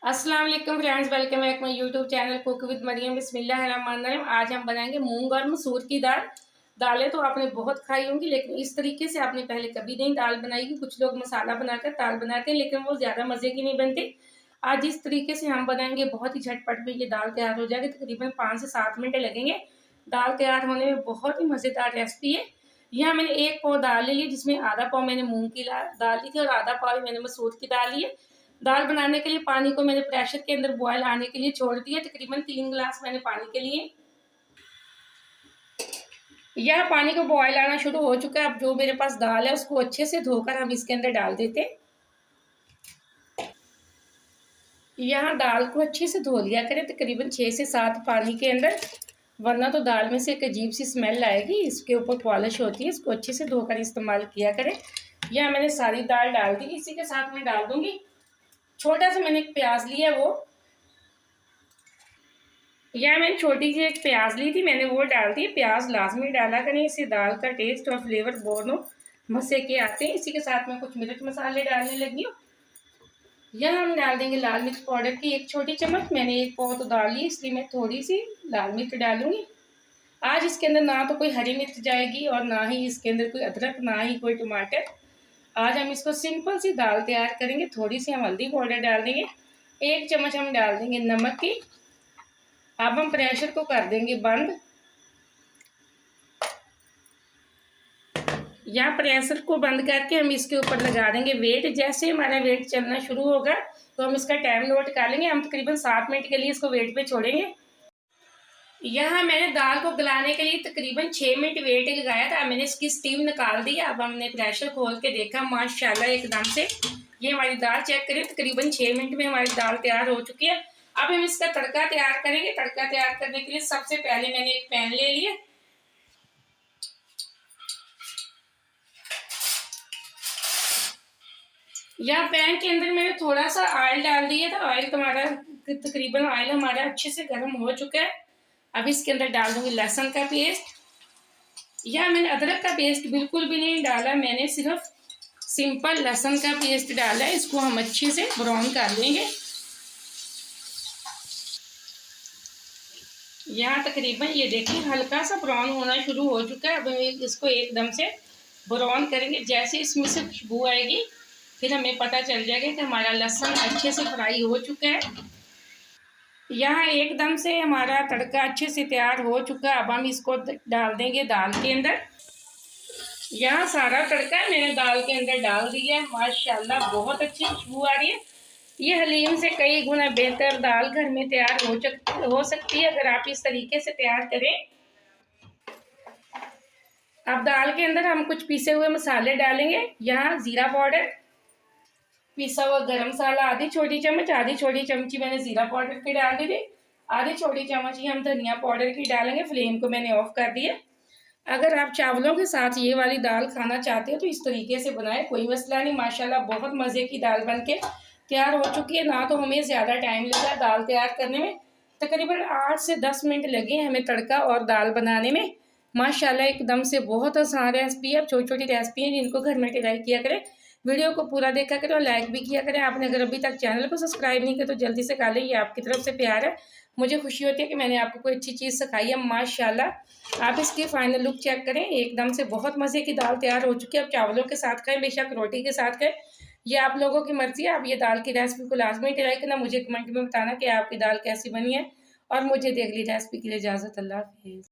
अस्सलाम वालेकुम friends, welcome back my YouTube channel cook with Mariam. बिस्मिल्लाहिर्रहमानिर्रहीम। आज हम बनाएंगे मूंग और मसूर की दाल। दालें तो आपने बहुत खाई होंगी, लेकिन इस तरीके से आपने पहले कभी नहीं दाल बनाई। कुछ लोग मसाला बनाकर दाल बनाते हैं, लेकिन वो ज़्यादा मज़े की नहीं बनती। आज इस तरीके से हम बनाएंगे, बहुत ही झटपट में ये दाल तैयार हो जाएगी। तकरीबन 5 से 7 मिनट लगेंगे दाल तैयार होने में। बहुत ही मज़ेदार रेसिपी है। यहाँ मैंने 1 पाव दाल ले ली, जिसमें आधा पाव मैंने मूंग की दाल ली थी और आधा पाव मैंने मसूर की दाल ली है। दाल बनाने के लिए पानी को मैंने प्रेशर के अंदर बॉयल आने के लिए छोड़ दिया। तकरीबन 3 गिलास मैंने पानी के लिए। यह पानी को बॉयल आना शुरू हो चुका है। अब जो मेरे पास दाल है उसको अच्छे से धोकर हम इसके अंदर डाल देते हैं। यहाँ दाल को अच्छे से धो लिया करें, तकरीबन 6 से 7 पानी के अंदर, वरना तो दाल में से एक अजीब सी स्मेल आएगी। इसके ऊपर पॉलिश होती है, इसको अच्छे से धोकर इस्तेमाल किया करें। यह मैंने सारी दाल डाल दी। इसी के साथ मैं डाल दूंगी छोटा सा मैंने एक प्याज लिया, वो या मैंने छोटी सी एक प्याज ली थी, मैंने वो डाल दी। प्याज लाजमी डाला करें, इससे दाल का टेस्ट और फ्लेवर दोनों मजे के आते हैं। इसी के साथ मैं कुछ मिर्च मसाले डालने लगी हूँ। यह हम डाल देंगे लाल मिर्च पाउडर की 1 छोटी चम्मच। मैंने 1 पाव तो डाल ली, इसलिए मैं थोड़ी सी लाल मिर्च डालूंगी। आज इसके अंदर ना तो कोई हरी मिर्च जाएगी और ना ही इसके अंदर कोई अदरक, ना ही कोई टमाटर। आज हम इसको सिंपल सी दाल तैयार करेंगे। थोड़ी सी हम हल्दी पाउडर डाल देंगे, 1 चम्मच हम डाल देंगे नमक की। अब हम प्रेशर को कर देंगे बंद। या प्रेशर को बंद करके हम इसके ऊपर लगा देंगे वेट। जैसे हमारा वेट चलना शुरू होगा तो हम इसका टाइम नोट कर लेंगे। हम तकरीबन 7 मिनट के लिए इसको वेट पे छोड़ेंगे। यहाँ मैंने दाल को गलाने के लिए तकरीबन 6 मिनट वेट लगाया था। मैंने इसकी स्टीम निकाल दी। अब हमने प्रेशर खोल के देखा, माशाल्लाह एकदम से ये हमारी दाल चेक करें, तकरीबन 6 मिनट में हमारी दाल तैयार हो चुकी है। अब हम इसका तड़का तैयार करेंगे। तड़का तैयार करने के लिए सबसे पहले मैंने एक पैन ले लिया। यहाँ पैन के अंदर मैंने थोड़ा सा ऑयल डाल दिया था। ऑयल तकरीबन ऑयल हमारा अच्छे से गर्म हो चुका है। अब इसके अंदर डाल दूंगी लहसुन का पेस्ट। या मैंने अदरक का पेस्ट बिल्कुल भी नहीं डाला, मैंने सिर्फ सिंपल लहसुन का पेस्ट डाला है। इसको हम अच्छे से ब्राउन कर लेंगे। यहाँ तकरीबन ये देखिए हल्का सा ब्राउन होना शुरू हो चुका है। अब हम इसको एकदम से ब्राउन करेंगे। जैसे इसमें से खुशबू आएगी फिर हमें पता चल जाएगा कि हमारा लहसुन अच्छे से फ्राई हो चुका है। यहाँ एकदम से हमारा तड़का अच्छे से तैयार हो चुका है। अब हम इसको डाल देंगे दाल के अंदर। यहाँ सारा तड़का मैंने दाल के अंदर डाल दिया है। माशाल्लाह बहुत अच्छी खुशबू आ रही है। ये हलीम से कई गुना बेहतर दाल घर में तैयार हो सकती है अगर आप इस तरीके से तैयार करें। अब दाल के अंदर हम कुछ पीसे हुए मसाले डालेंगे। यहाँ जीरा पाउडर, पिसा हुआ गरम मसाला आधी छोटी चम्मच, आधी छोटी चमची मैंने जीरा पाउडर की डाल दी थी। आधी छोटी चम्मच ही हम धनिया पाउडर की डालेंगे। फ्लेम को मैंने ऑफ कर दिया। अगर आप चावलों के साथ ये वाली दाल खाना चाहते हो तो इस तरीके से बनाएं, कोई मसला नहीं। माशाल्लाह बहुत मज़े की दाल बनके तैयार हो चुकी है। ना तो हमें ज़्यादा टाइम लगा दाल तैयार करने में, तकरीबन 8 से 10 मिनट लगे हमें तड़का और दाल बनाने में। माशाल्लाह एकदम से बहुत आसान रेसिपी है। अब छोटी छोटी रेसिपी है जिनको घर में ट्राई किया करें। वीडियो को पूरा देखा करें और लाइक भी किया करें। आपने अगर अभी तक चैनल को सब्सक्राइब नहीं किया तो जल्दी से कर लें, ये आपकी तरफ से प्यार है। मुझे खुशी होती है कि मैंने आपको कोई अच्छी चीज़ सिखाई है। माशाल्लाह आप इसकी फाइनल लुक चेक करें, एकदम से बहुत मज़े की दाल तैयार हो चुकी है। अब चावलों के साथ खाएं, बेशक रोटी के साथ खाएं, ये आप लोगों की मर्ज़ी है। आप ये दाल की रेसिपी को लाजमी ट्राई करना। मुझे कमेंट में बताना कि आपकी दाल कैसी बनी है। और मुझे अगली रेसिपी के लिए इजाज़त। अल्लाह हाफ़िज़।